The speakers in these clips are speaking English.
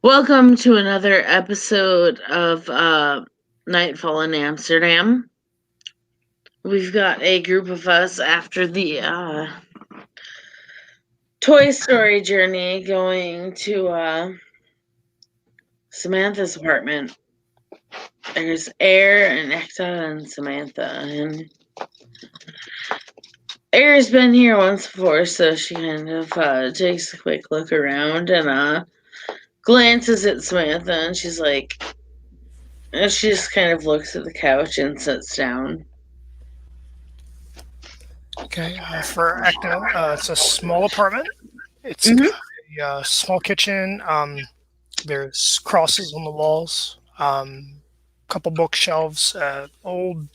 Welcome to another episode of Nightfall in Amsterdam. We've got a group of us after the Toy Story journey going to Samantha's apartment. There's Air and Ekta and Samantha, and Air's been here once before, so she kind of takes a quick look around and glances at Samantha, and she's like, she just kind of looks at the couch and sits down. Okay, for Ecto, it's a small apartment. It's got Mm-hmm. a small kitchen. There's crosses on the walls, couple bookshelves, old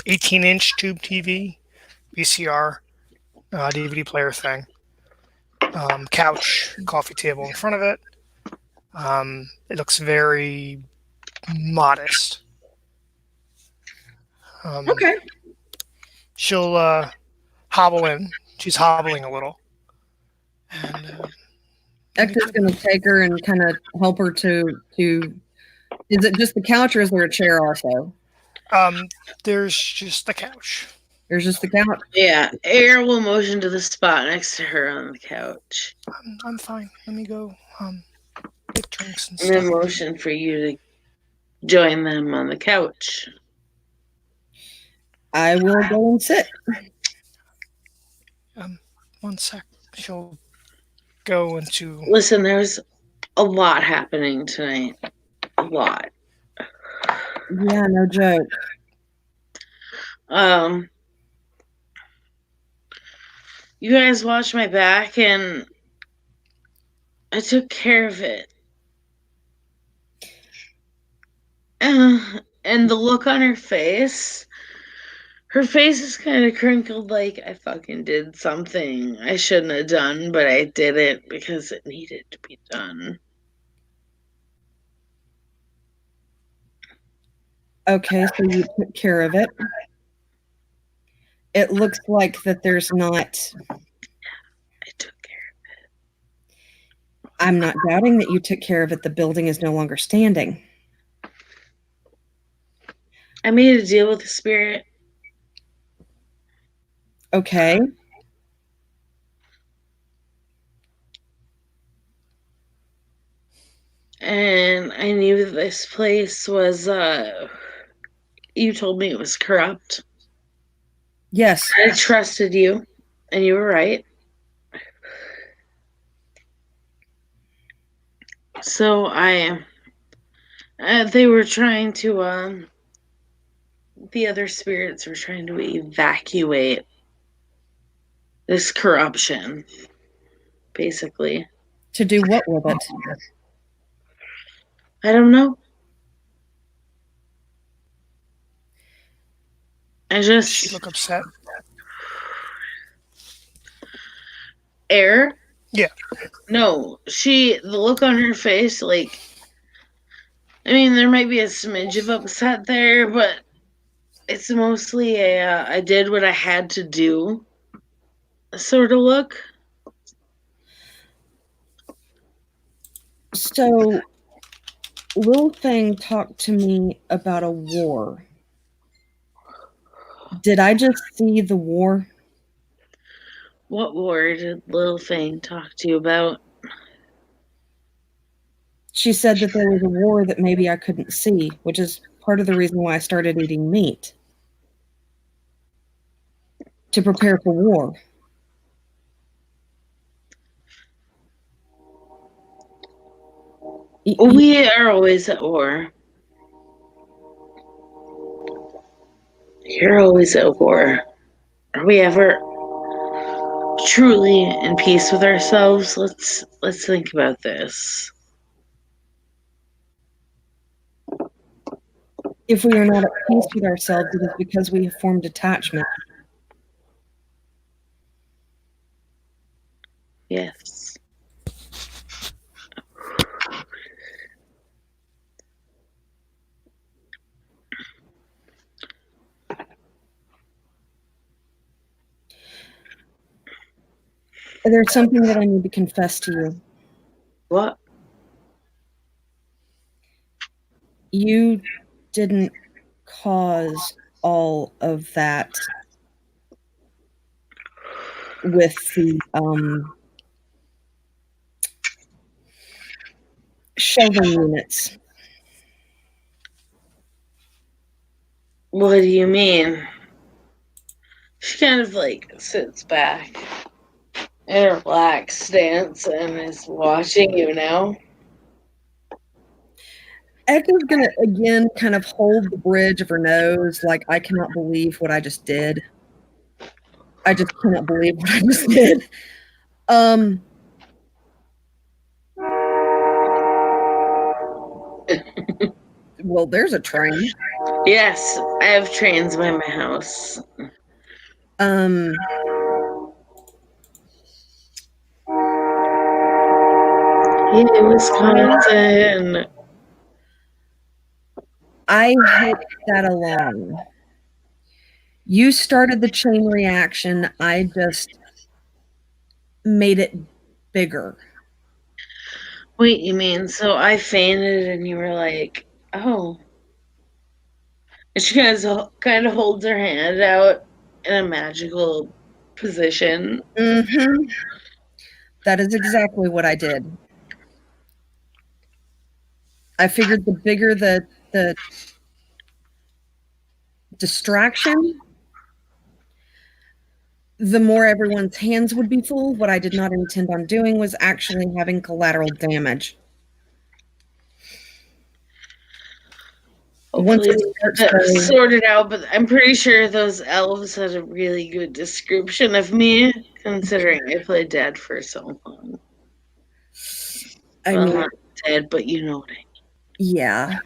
18-inch tube TV, VCR, DVD player thing, couch, coffee table in front of it. It looks very modest. Um, Okay. she'll hobble in. She's hobbling a little. And Ector's going to take her and kind of help her to. Is it just the couch or is there a chair also? There's just the couch. There's just the couch. Yeah, Air will motion to the spot next to her on the couch. I'm fine. Let me go get drinks and And then stuff. motion for you to join them on the couch. I will go and sit. One sec. She'll go into. Listen, there's a lot happening tonight. A lot. Yeah, no joke. You guys watched my back and I took care of it. And the look on her face is kind of crinkled like I fucking did something I shouldn't have done, but I did it because it needed to be done. Okay, so you took care of it. It looks like that there's not. I took care of it. I'm not doubting that you took care of it. The building is no longer standing. I made a deal with the spirit. Okay. And I knew that this place was, you told me it was corrupt. Yes. I trusted you, and you were right. So they were trying to, the other spirits were trying to evacuate this corruption, basically. To do what with it? I don't know. She look upset. Air? Yeah. No, the look on her face, like, I mean, there might be a smidge of upset there, but it's mostly I did what I had to do sort of look. So, Lil Fang talked to me about a war. Did I just see the war? What war did Lil Fang talk to you about? She said that there was a war that maybe I couldn't see, which is part of the reason why I started eating meat. To prepare for war. We are always at war. You're always at war. Are we ever truly in peace with ourselves? Let's think about this. If we are not at peace with ourselves, it is because we have formed attachment. Yes. There's something that I need to confess to you. What? you didn't cause all of that with the shelving units. What do you mean? She kind of like sits back in her relaxed stance and is watching you now. Echo's gonna again kind of hold the bridge of her nose, like, I cannot believe what I just did. I just cannot believe what I just did. Well, there's a train. Yes, I have trains by my house. Yay, Wisconsin. I helped that along. You started the chain reaction. I just made it bigger. Wait, you mean so I fainted and you were like, oh. And she kind of holds her hand out in a magical position. Mm-hmm. That is exactly what I did. I figured the bigger the distraction, the more everyone's hands would be full. What I did not intend on doing was actually having collateral damage. Once Hopefully it starts that to, sorted out, but I'm pretty sure those elves had a really good description of me, considering I played dead for so long. I Well, mean, not dead, but you know what I mean. yeah.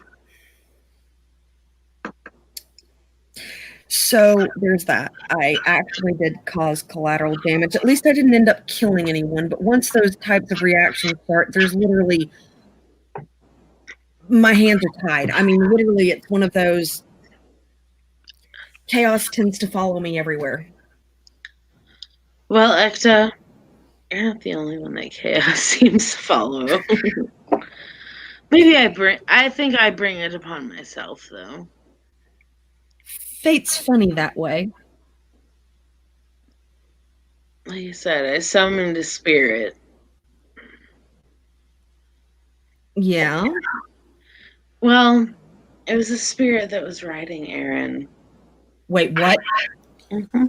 So there's that. I actually did cause collateral damage. At least I didn't end up killing anyone. But once those types of reactions start, there's literally, my hands are tied. I mean, literally, it's one of those, chaos tends to follow me everywhere. Well, Ekta, you're not the only one that chaos seems to follow. Maybe I think I bring it upon myself, though. Fate's funny that way. Like I said, I summoned a spirit. Yeah. Well, it was a spirit that was riding Aaron. Wait, what? Mm-hmm.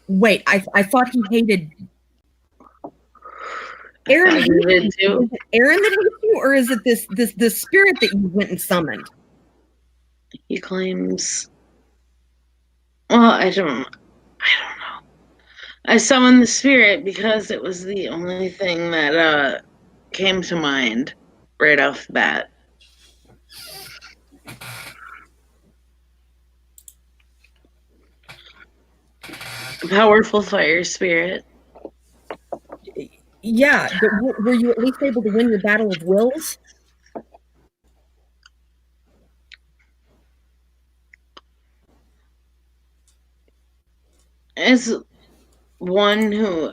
Wait, I thought he hated Aaron. He did too. Is it Aaron that hates you, or is it this spirit that you went and summoned? He claims. Well, I don't know. I summoned the spirit because it was the only thing that came to mind right off the bat. A powerful fire spirit. Yeah, but were you at least able to win your battle of wills? As one who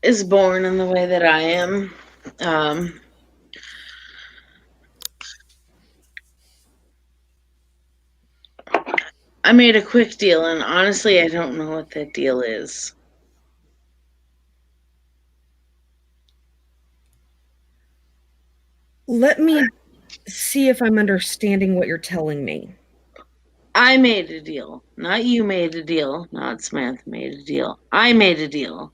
is born in the way that I am, I made a quick deal, and honestly, I don't know what that deal is. Let me see if I'm understanding what you're telling me. I made a deal. Not you made a deal. Not Samantha made a deal. I made a deal.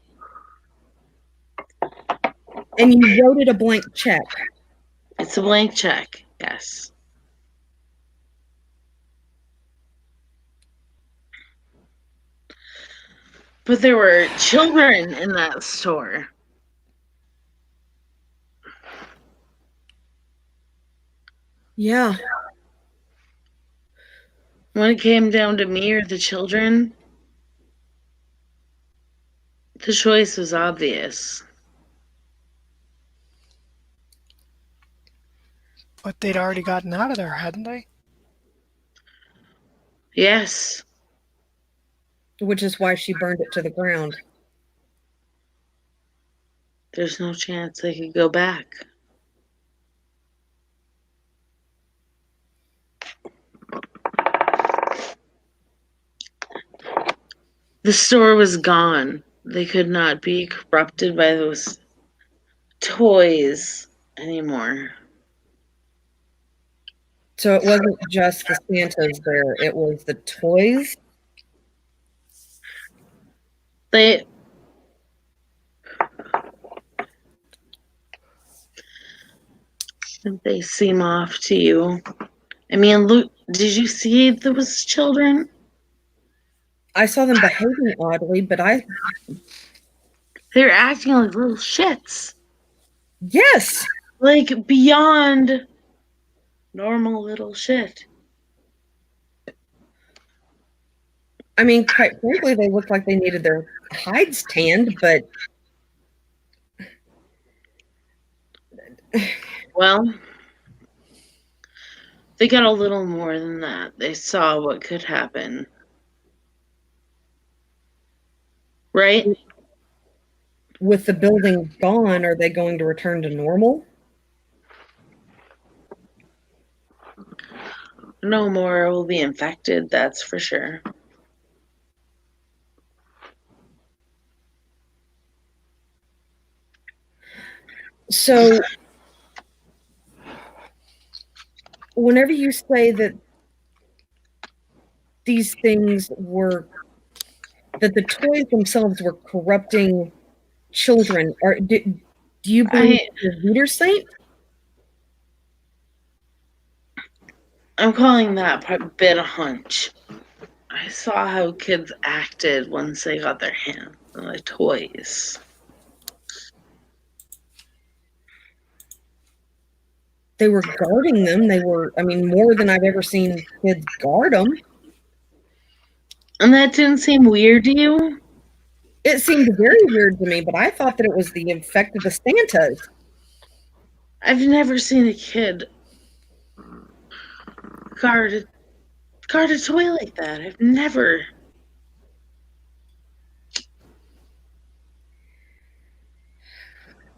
And you wrote it a blank check. It's a blank check, yes. But there were children in that store. Yeah. When it came down to me or the children, the choice was obvious. But they'd already gotten out of there, hadn't they? Yes. Which is why she burned it to the ground. There's no chance they could go back. The store was gone. They could not be corrupted by those toys anymore. So it wasn't just the Santas there, it was the toys. They they seem off to you. I mean, look, did you see those children? I saw them behaving oddly, but They're acting like little shits. yes. Like beyond normal little shit. I mean, quite frankly, they looked like they needed their hides tanned, but Well, they got a little more than that. They saw what could happen. Right? with the building gone, are they going to return to normal? No more will be infected, that's for sure. So, whenever you say that these things were, that the toys themselves were corrupting children, do you believe the Leader Saint? I'm calling that bit a hunch. I saw how kids acted once they got their hands on the toys. They were guarding them. They were, I mean, more than I've ever seen kids guard them. And that didn't seem weird to you? It seemed very weird to me, but I thought that it was the effect of the Santas. I've never seen a kid guard a toy like that. I've never.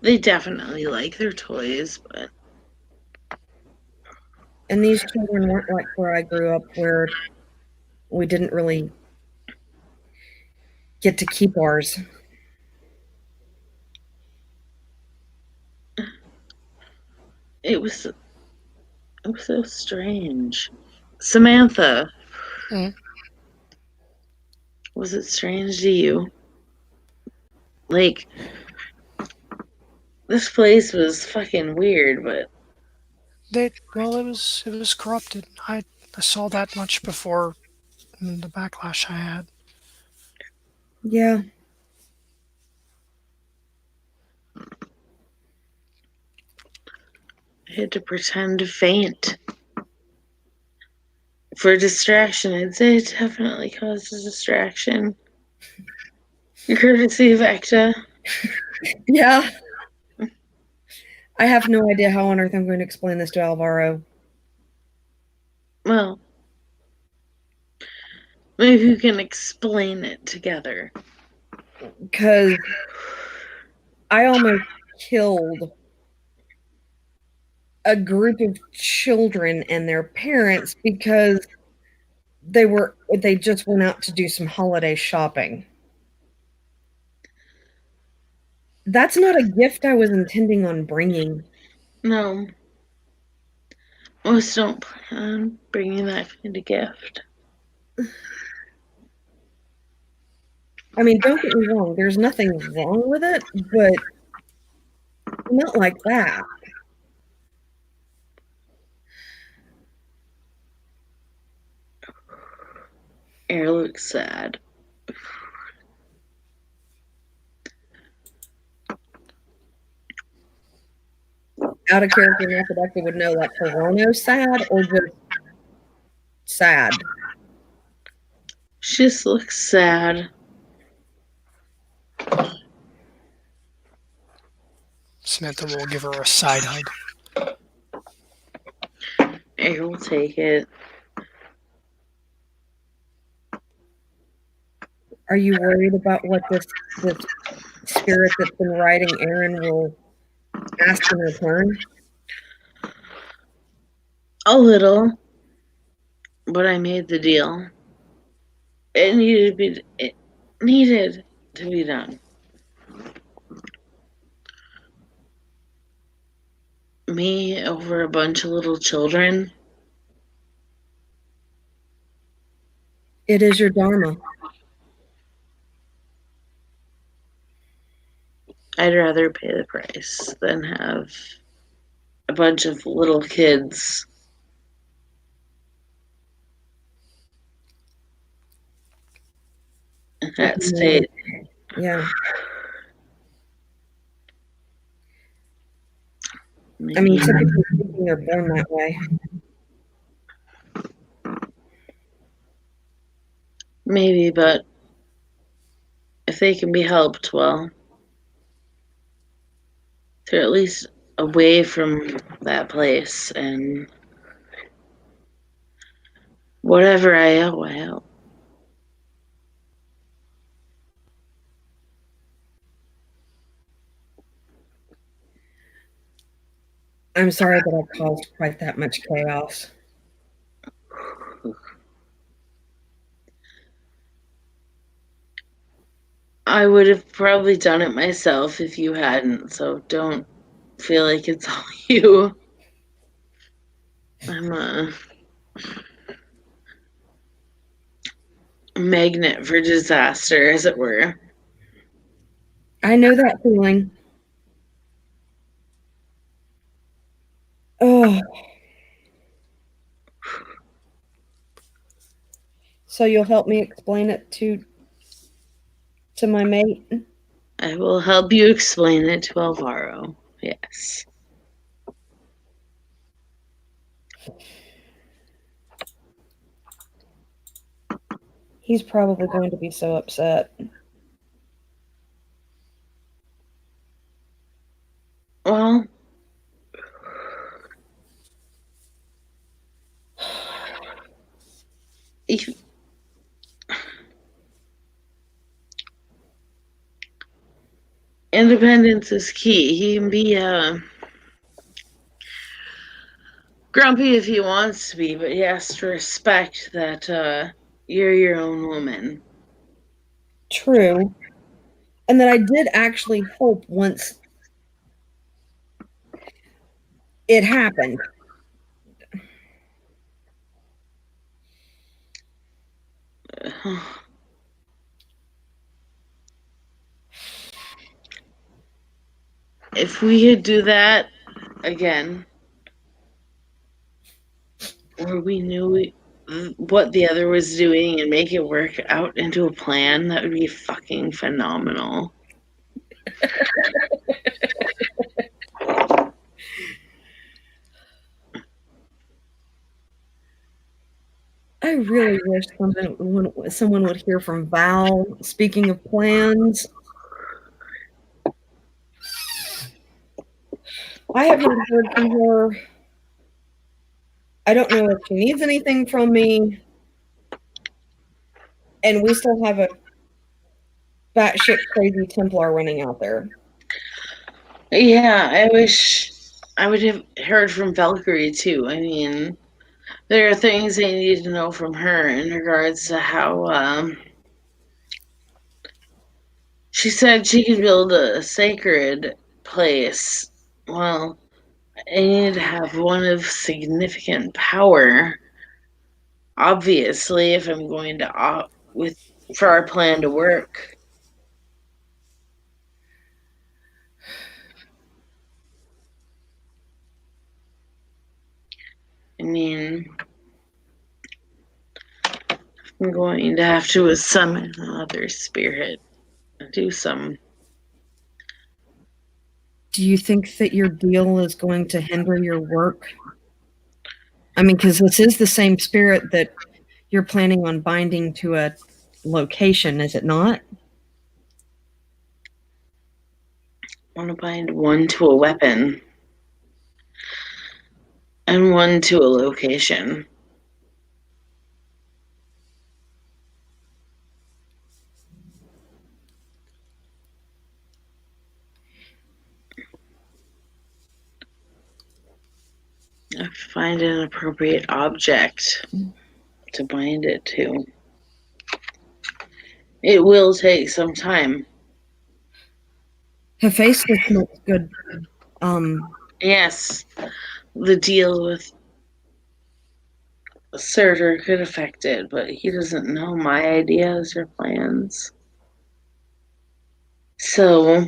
They definitely like their toys, but And these children weren't like where I grew up, where we didn't really get to keep ours. it was so strange. Samantha, was it strange to you? Like, this place was fucking weird, but Well, it was corrupted. I saw that much before the backlash I had. Yeah. I had to pretend to faint. For distraction, I'd say it definitely caused a distraction. Courtesy of Ecta. Yeah. I have no idea how on earth I'm going to explain this to Alvaro. Well, maybe we can explain it together. Because I almost killed a group of children and their parents because they just went out to do some holiday shopping. That's not a gift I was intending on bringing. No. Most don't plan on bringing that kind of gift. I mean, don't get me wrong, there's nothing wrong with it, but not like that. Air looks sad. Out of character, not that I would know, like Toronto sad or just sad. She just looks sad. Samantha will give her a side hug. Air will take it. Are you worried about what this spirit that's been riding Aaron will ask in return? A little. But I made the deal. It needed to be. needed to be done. Me over a bunch of little children. It is your dharma. I'd rather pay the price than have a bunch of little kids in that state. Yeah. Maybe, I mean, typically speaking, they're born that way. maybe, but if they can be helped, well, they're at least away from that place, and whatever I owe, I owe. I'm sorry that I caused quite that much chaos. I would have probably done it myself if you hadn't, so don't feel like it's all you. I'm a magnet for disaster, as it were. I know that feeling. Oh. So you'll help me explain it to my mate? I will help you explain it to Alvaro. Yes. He's probably going to be so upset. Well, if, independence is key. He can be grumpy if he wants to be, but he has to respect that you're your own woman. True. And that I did actually hope once it happened. If we could do that again, where we knew what the other was doing and make it work out into a plan, that would be fucking phenomenal. I really wish someone would hear from Val. Speaking of plans, I have not heard from her. I don't know if she needs anything from me. And we still have a batshit crazy Templar running out there. Yeah, I wish I would have heard from Valkyrie too. I mean, there are things I need to know from her in regards to how she said she could build a sacred place. Well, I need to have one of significant power. Obviously, if I'm going to for our plan to work. I mean, I'm going to have to summon another spirit and do some. Do you think that your deal is going to hinder your work? I mean, because this is the same spirit that you're planning on binding to a location, is it not? I want to bind one to a weapon and one to a location. I have to find an appropriate object to bind it to. It will take some time. Hephaestus makes good. Um, Yes, the deal with Surtur could affect it, but he doesn't know my ideas or plans. So,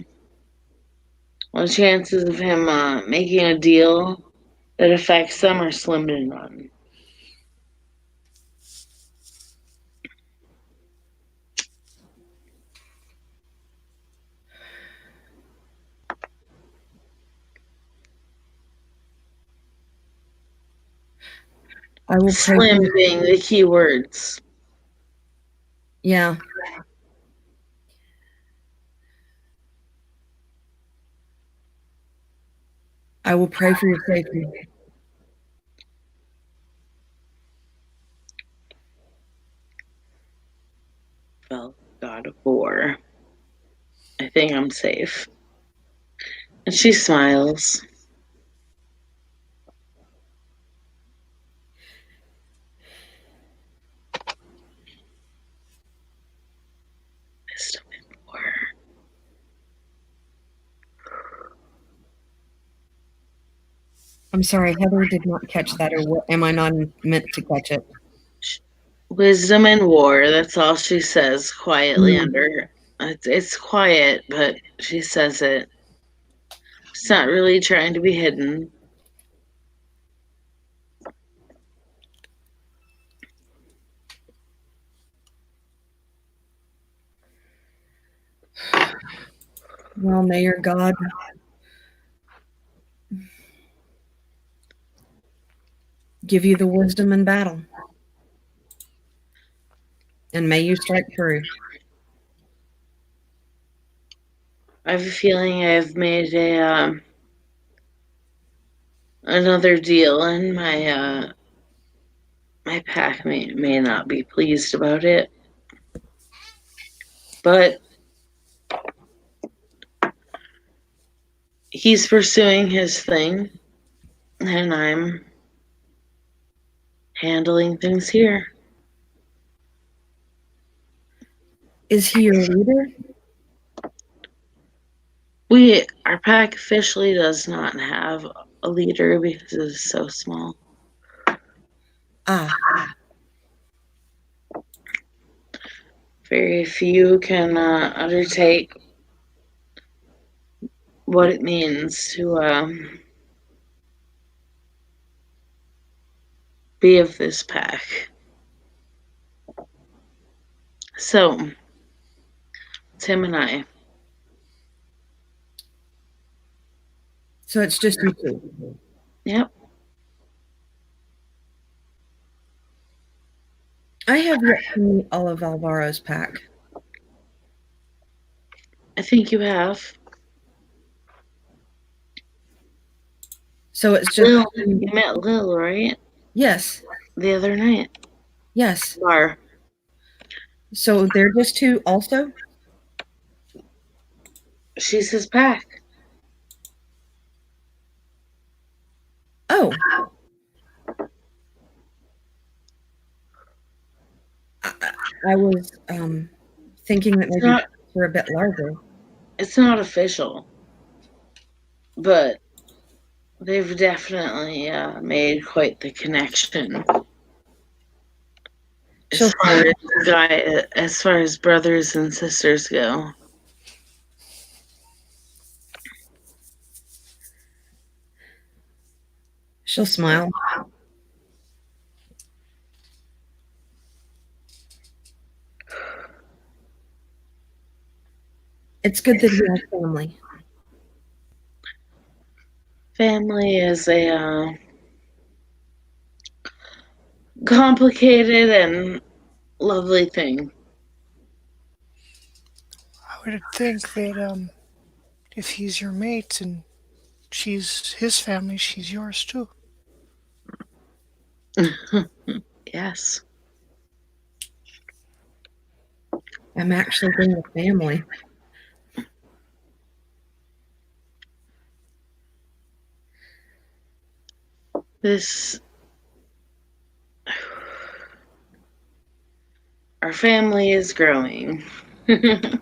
the chances of him making a deal that affects them are slim to none. I will pray for Slim your, being the key words. yeah. I will pray for your safety. Well, God of War. I think I'm safe. And she smiles. Wisdom and War. I'm sorry, Heather did not catch that, or what, am I not meant to catch it? Wisdom and War. That's all she says quietly Mm. under. It's quiet, but she says it. It's not really trying to be hidden. Well, may your God give you the wisdom in battle. And may you strike true. I have a feeling I've made a another deal, and my pack may not be pleased about it, but he's pursuing his thing, and I'm handling things here. Is he your leader? Our pack officially does not have a leader because it is so small. Ah, Very few can undertake what it means to be of this pack. So, Tim and I. so it's just you two. Yep. I have yet to meet all of Alvaro's pack. I think you have. So it's just. Lil. You met Lil, right? Yes, The other night. yes. Bar. So they're just two also? She's his pack. Oh. I was thinking that maybe we're a bit larger. It's not official, but they've definitely made quite the connection. She'll smile. As far as brothers and sisters go. She'll smile. It's good that he has family. Family is a complicated and lovely thing. I would think that if he's your mate and she's his family, she's yours too. Yes. I'm actually being a family. This. Our family is growing. The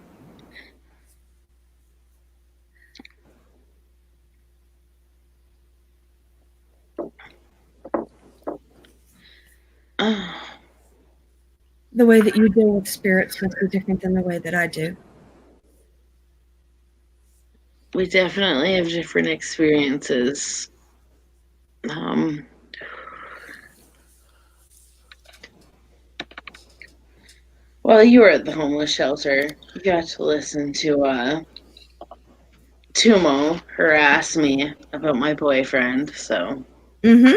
way that you deal with spirits must be different than the way that I do. We definitely have different experiences. While you were at the homeless shelter, you got to listen to Tumo harass me about my boyfriend, so. Mm-hmm.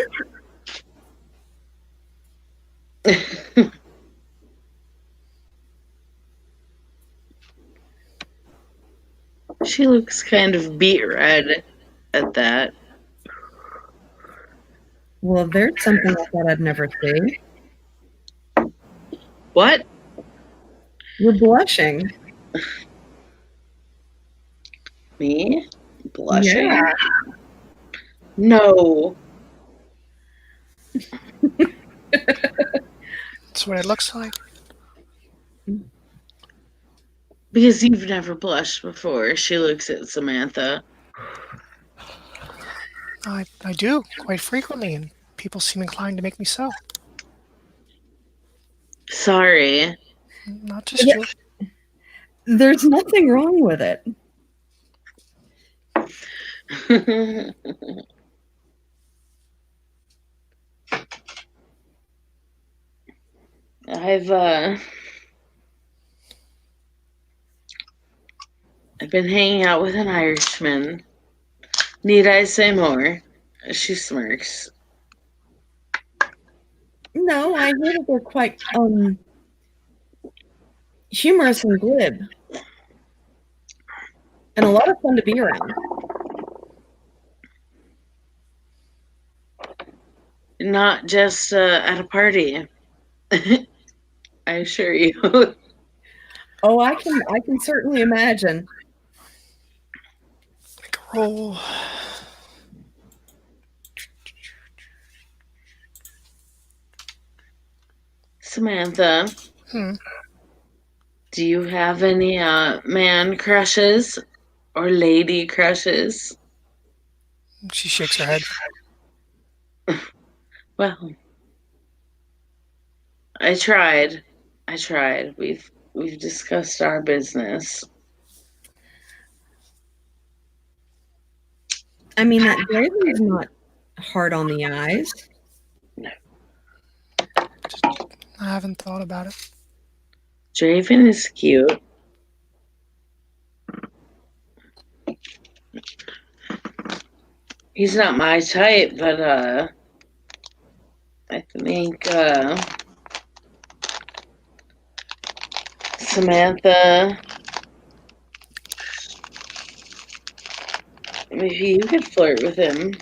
She looks kind of beat red at that. Well, there's something I thought I'd never see. What? You're blushing. Me? Blushing? Yeah. No. That's what it looks like. Because you've never blushed before. She looks at Samantha. I do quite frequently, and people seem inclined to make me so. Sorry. Not just you. There's nothing wrong with it. I've been hanging out with an Irishman. Need I say more? She smirks. No, I hear that they're quite humorous and glib. And a lot of fun to be around. Not just at a party. I assure you. Oh, I can certainly imagine. Make a roll. Samantha, do you have any man crushes or lady crushes? She shakes her head. Well, I tried. We've discussed our business. I mean, that Draven's not hard on the eyes. No. I haven't thought about it. Draven is cute. He's not my type, but I think Samantha, maybe you could flirt with him.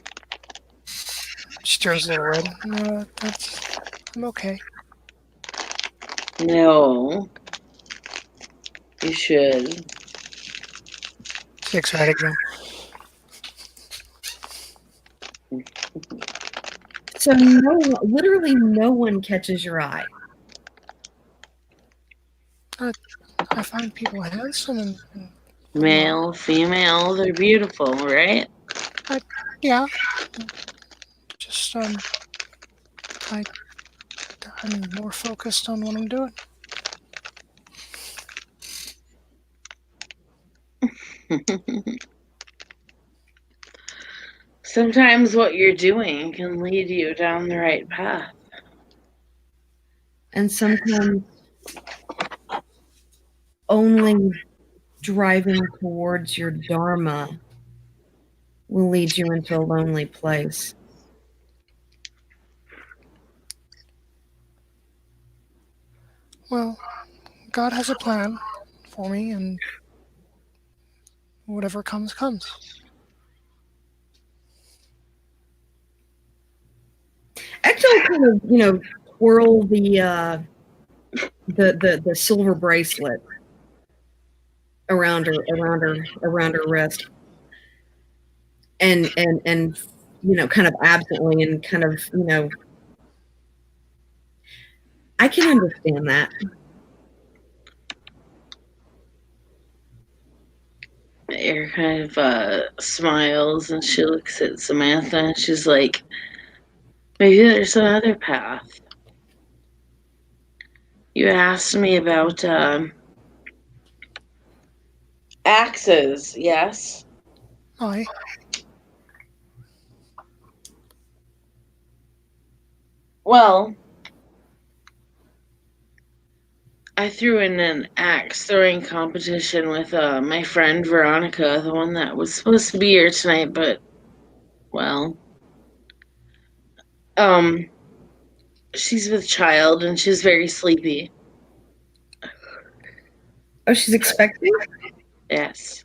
She turns a little red. No, I'm okay. No, you should. Shakes her head again. So literally no one catches your eye. I find people handsome and Male, female, they're beautiful, right? yeah. Just I'm more focused on what I'm doing. Sometimes what you're doing can lead you down the right path. And sometimes only driving towards your dharma will lead you into a lonely place. Well, God has a plan for me, and whatever comes, comes. Actually, kind of, twirl the silver bracelet around her wrist, and kind of absently, and kind of, I can understand that. Air kind of smiles and she looks at Samantha and she's like, maybe there's another path. You asked me about axes, yes? Aye. Well, I threw in an axe throwing competition with my friend Veronica, the one that was supposed to be here tonight, but, well, um, she's with child and she's very sleepy. Oh, she's expecting? Yes.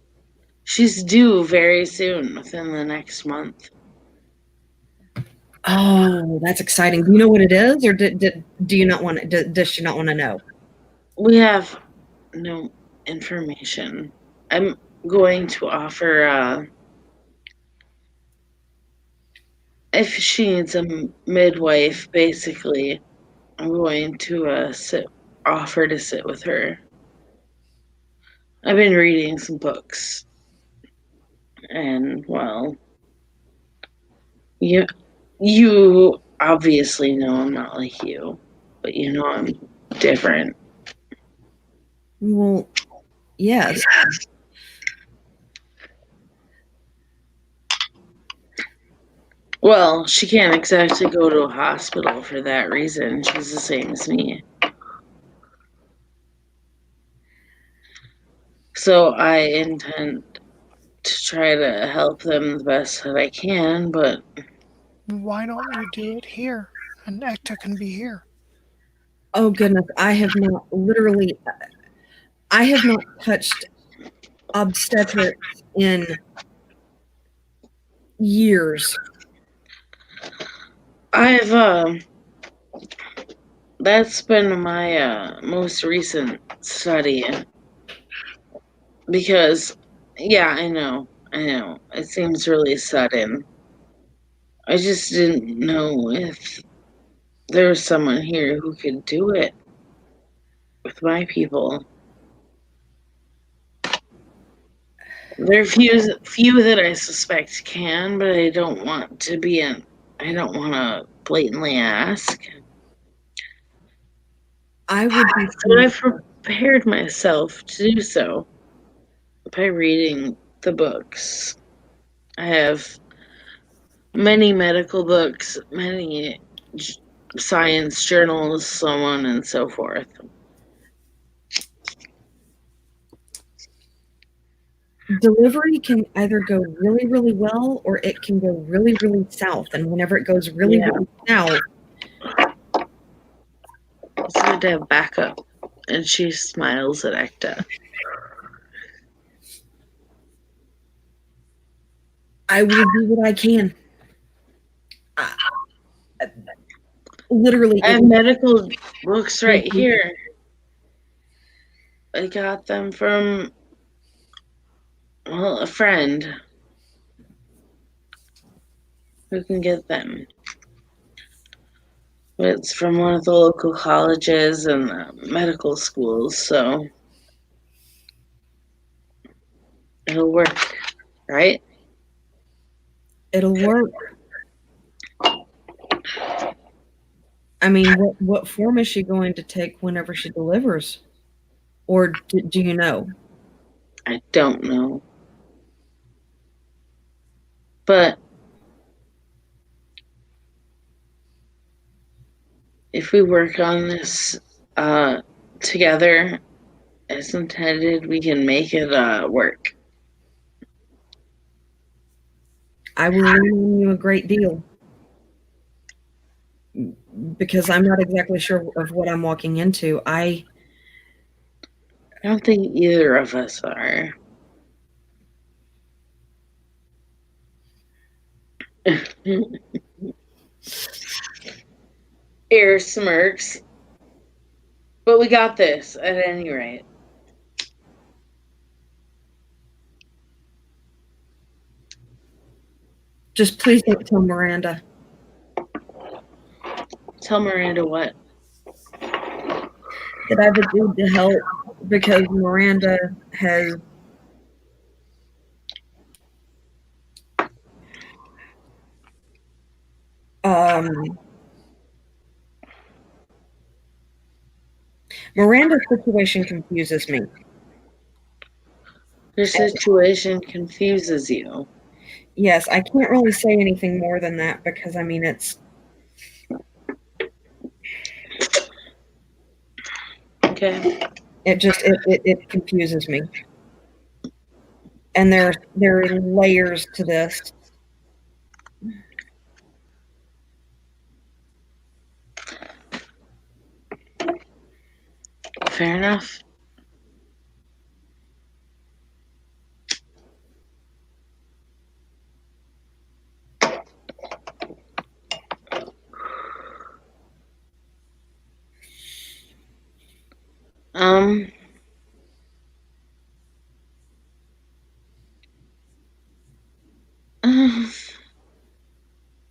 She's due very soon, within the next month. Oh, that's exciting. Do you know what it is, or do you not want to? Does she not want to know? We have no information. I'm going to offer, if she needs a midwife, basically, I'm going to offer to sit with her. I've been reading some books, and well, you obviously know I'm not like you, but you know I'm different. Well, yes. Well, she can't exactly go to a hospital for that reason. She's the same as me. So I intend to try to help them the best that I can, but Why don't you do it here? And Ekta can be here. Oh goodness, I have not literally. I have not touched obstetrics in years. I've that's been my most recent study because yeah, I know. It seems really sudden. I just didn't know if there was someone here who could do it with my people. There are few that I suspect can, but I don't want to I don't want to blatantly ask. I would be. But I've prepared myself to do so by reading the books. I have many medical books, many science journals, so on and so forth. Delivery can either go really, really well or it can go really, really south. And whenever it goes really, Yeah. really south, It's good to have backup. And she smiles at Ekta. I will do what I can. Literally, I have medical books right here. I got them from, well, a friend who can get them. But it's from one of the local colleges and medical schools, so it'll work, right? it'll work. I mean, what form is she going to take whenever she delivers? Or do you know? I don't know. But if we work on this together as intended, we can make it work. I will lean on you a great deal because I'm not exactly sure of what I'm walking into. I don't think either of us are. Air smirks. But we got this at any rate. Just please don't tell Miranda. Tell Miranda what? That I've agreed to help because Miranda has Miranda's situation confuses me. Her situation confuses you. Yes, I can't really say anything more than that because I mean it's Okay. it confuses me. And there are layers to this. Fair enough. Um,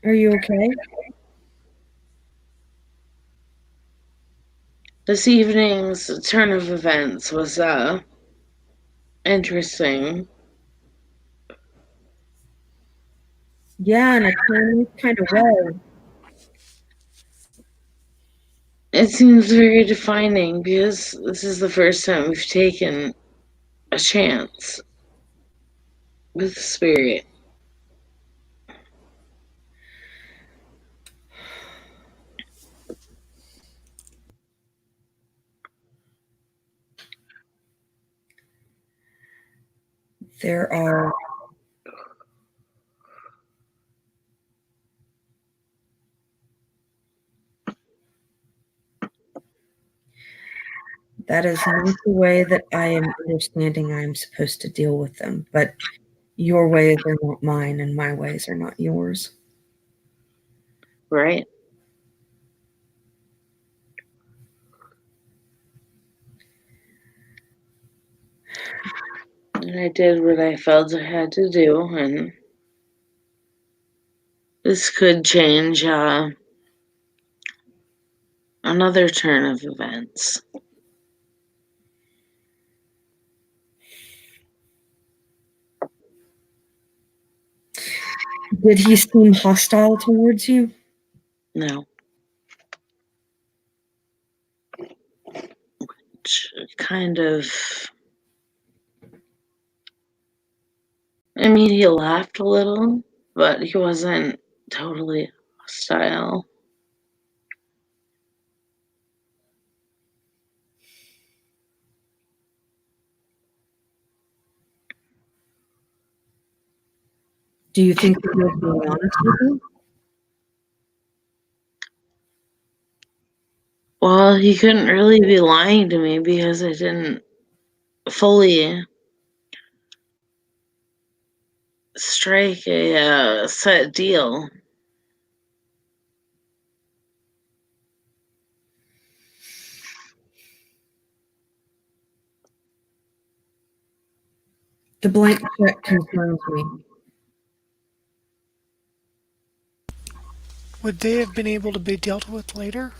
Are you okay? this evening's turn of events was interesting. Yeah, in a kind of way. It seems very defining because this is the first time we've taken a chance with the spirit. There are that is not the way that I am understanding I am supposed to deal with them, but your ways are not mine and my ways are not yours. Right? And I did what I felt I had to do, and this could change another turn of events. Did he seem hostile towards you? No. Kind of. I mean, he laughed a little, but he wasn't totally hostile. Do you think that you're being honest with him? Well, he couldn't really be lying to me because I didn't fully strike a set deal. The blank check concerns me. Would they have been able to be dealt with later?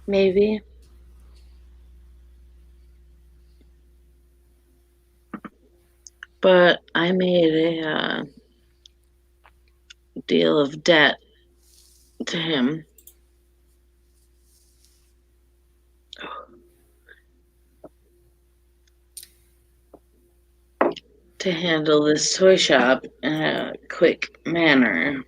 Maybe. But I made a deal of debt to him. To handle this toy shop in a quick manner.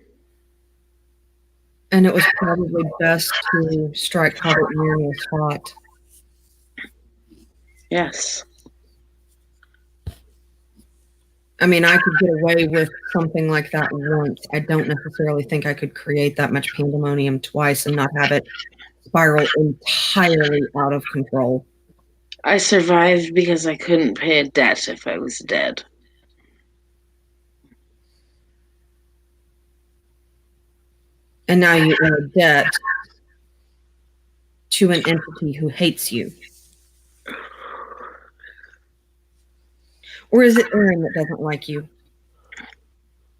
And it was probably best to strike while the iron was hot. Yes. I mean, I could get away with something like that once. I don't necessarily think I could create that much pandemonium twice and not have it spiral entirely out of control. I survived because I couldn't pay a debt if I was dead. And now you owe a debt to an entity who hates you. Or is it Aaron that doesn't like you?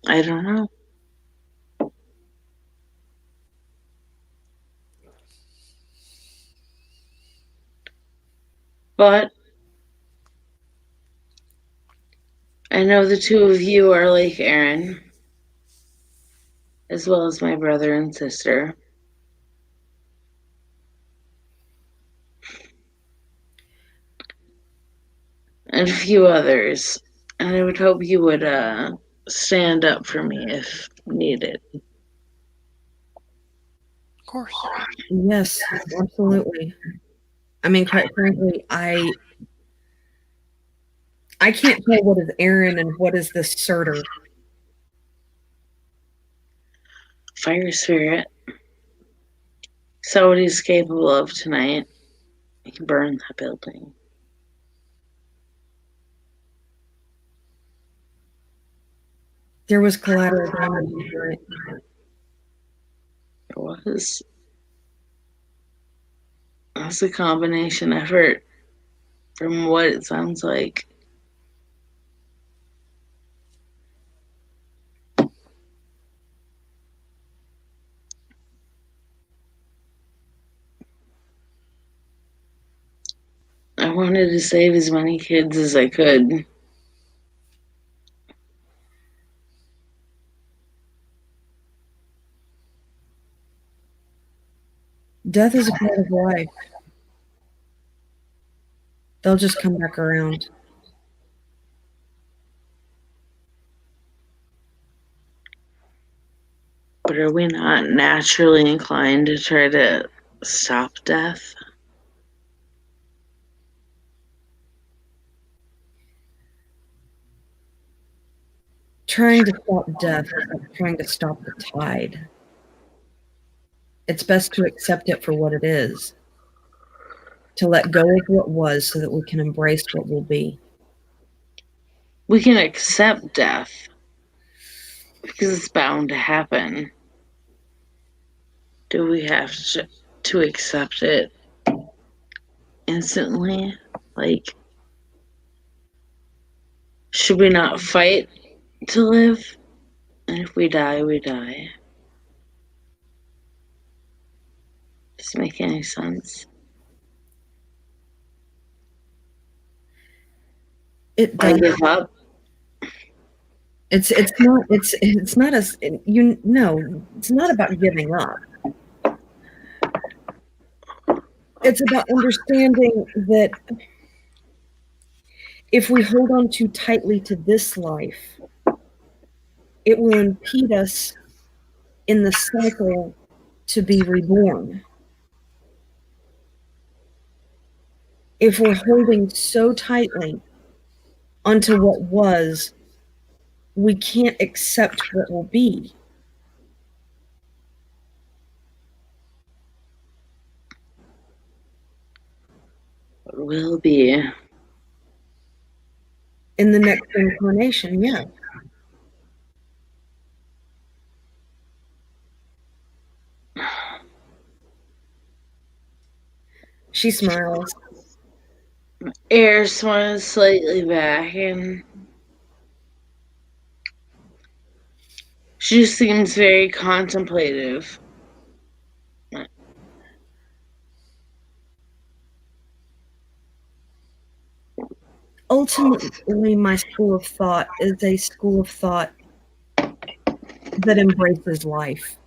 I don't know. But I know the two of you are like Aaron. as well as my brother and sister. And a few others. And I would hope you would stand up for me if needed. Of course. Yes, absolutely. I mean, quite frankly, I can't tell what is Aaron and what is this Surtur. Fire spirit. So what he's capable of tonight. He can burn that building. There was collateral damage, right? It was. That's a combination effort from what it sounds like. I wanted to save as many kids as I could. Death is a part of life. They'll just come back around. But are we not naturally inclined to try to stop death? Trying to stop death is like trying to stop the tide. It's best to accept it for what it is, to let go of what was so that we can embrace what will be. We can accept death because it's bound to happen. Do we have to accept it instantly? Like, should we not fight to live? And if we die, we die. Does it make any sense? It I does. give up. It's not as you know. It's not about giving up. It's about understanding that if we hold on too tightly to this life, it will impede us in the cycle to be reborn. If we're holding so tightly onto what was, we can't accept what will be. What will be? In the next incarnation, yeah. She smiles. Air smiles slightly back, and she seems very contemplative. Ultimately, my school of thought is a school of thought that embraces life.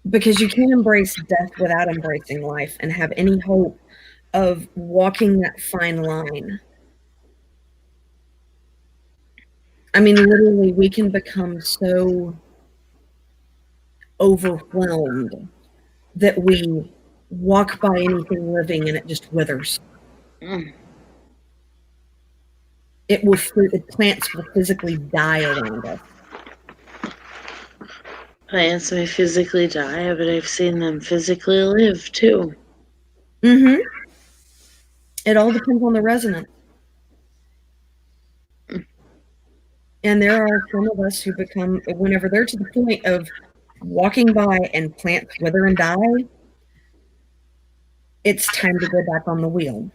Because you can't embrace death without embracing life and have any hope of walking that fine line. I mean, literally, we can become so overwhelmed that we walk by anything living and it just withers. Mm. Plants will physically die around us. Plants may physically die, but I've seen them physically live too. Mm-hmm. It all depends on the resonance. And there are some of us who become, whenever they're to the point of walking by and plants wither and die, it's time to go back on the wheel.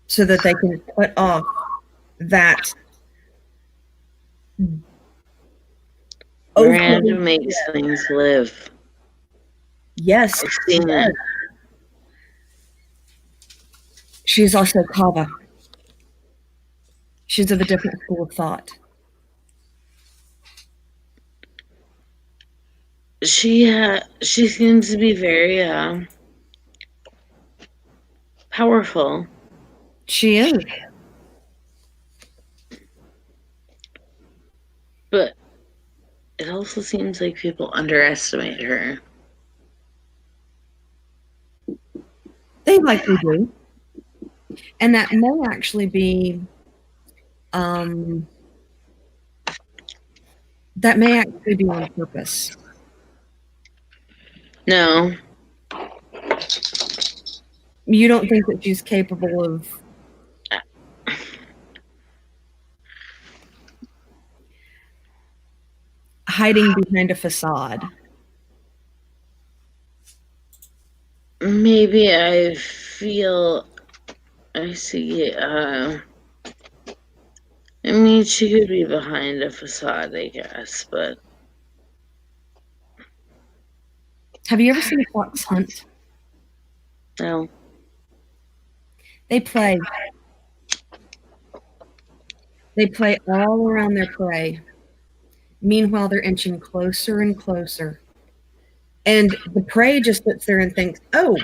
So that they can put off that Miranda makes things live. Yes. I've seen it. She's also Kava. She's of a different school of thought. She seems to be very powerful. She is. But it also seems like people underestimate her. They likely do. And that may actually be on purpose. No. You don't think that she's capable of hiding behind a facade? Maybe I see. I mean, she could be behind a facade, I guess, but. Have you ever seen a fox hunt? No. They play. They play all around their prey. Meanwhile, they're inching closer and closer. And the prey just sits there and thinks, oh,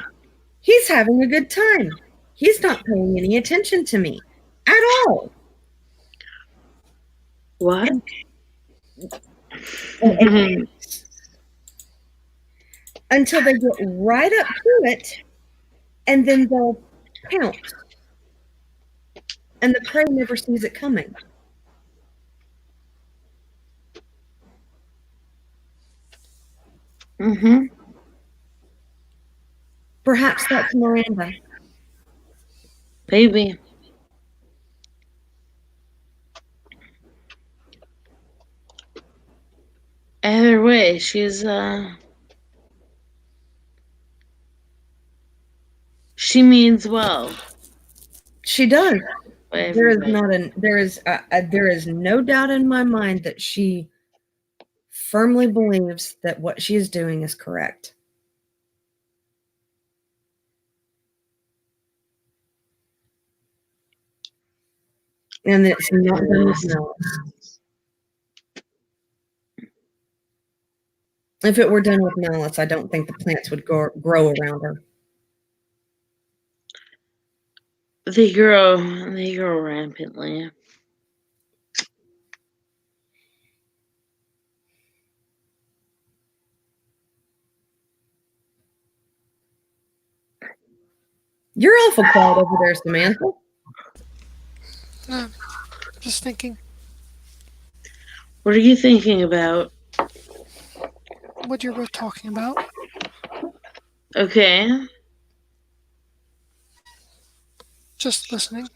he's having a good time. He's not paying any attention to me at all. What? Until they get right up to it, and then they'll pounce. And the prey never sees it coming. Mm-hmm. Perhaps that's Miranda. Maybe. Either way, she's she means well. She does. There is no doubt in my mind that she firmly believes that what she is doing is correct. And that it's not done with malice. If it were done with malice, I don't think the plants would grow around her. They grow rampantly. You're awful quiet over there, Samantha. Just thinking. What are you thinking about? What you're both talking about. Okay. Just listening.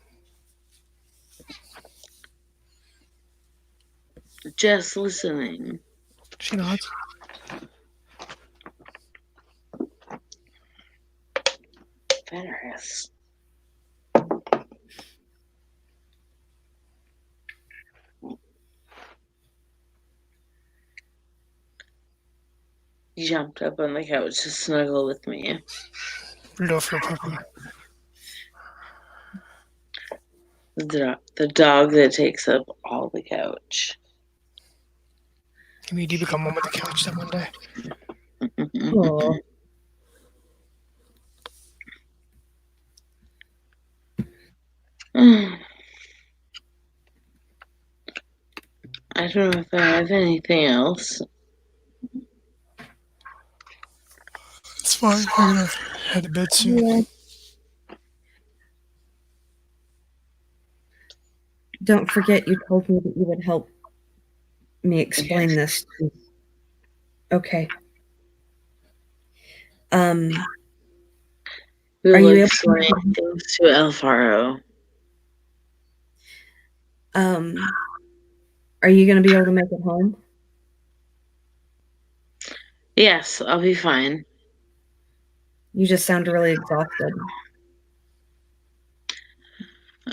Just listening. She nods. Fenris. Jumped up on the couch to snuggle with me. Love your puppy. The dog that takes up all the couch. Maybe you become one with the couch that one day. Aww. I don't know if I have anything else. It's fine. I'm gonna head to bed soon. Yeah. Don't forget you told me that you would help me explain this. Okay. We'll Are you able explain things to Alfaro. Are you going to be able to make it home? Yes, I'll be fine. You just sound really exhausted.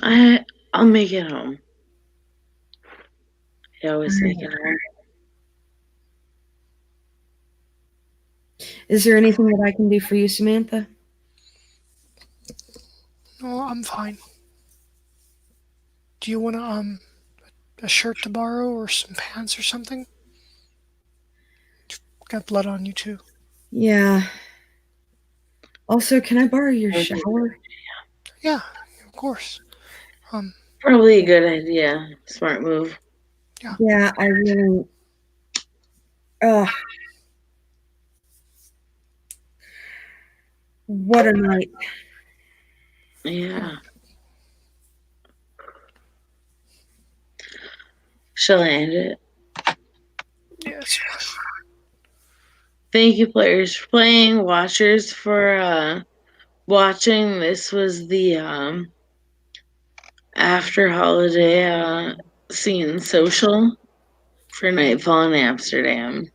I'll make it home. I always make it home. Is there anything that I can do for you, Samantha? No, I'm fine. Do you want a shirt to borrow or some pants or something? Got blood on you too. Yeah. Also, can I borrow your shower? Yeah, of course. Um, Probably a good idea. Smart move. yeah. Yeah, I really. Ugh, what a night. Yeah. Shall I end it? Yeah, it's fine. Thank you, players, for playing. Watchers for watching. This was the after holiday scene social for Nightfall in Amsterdam.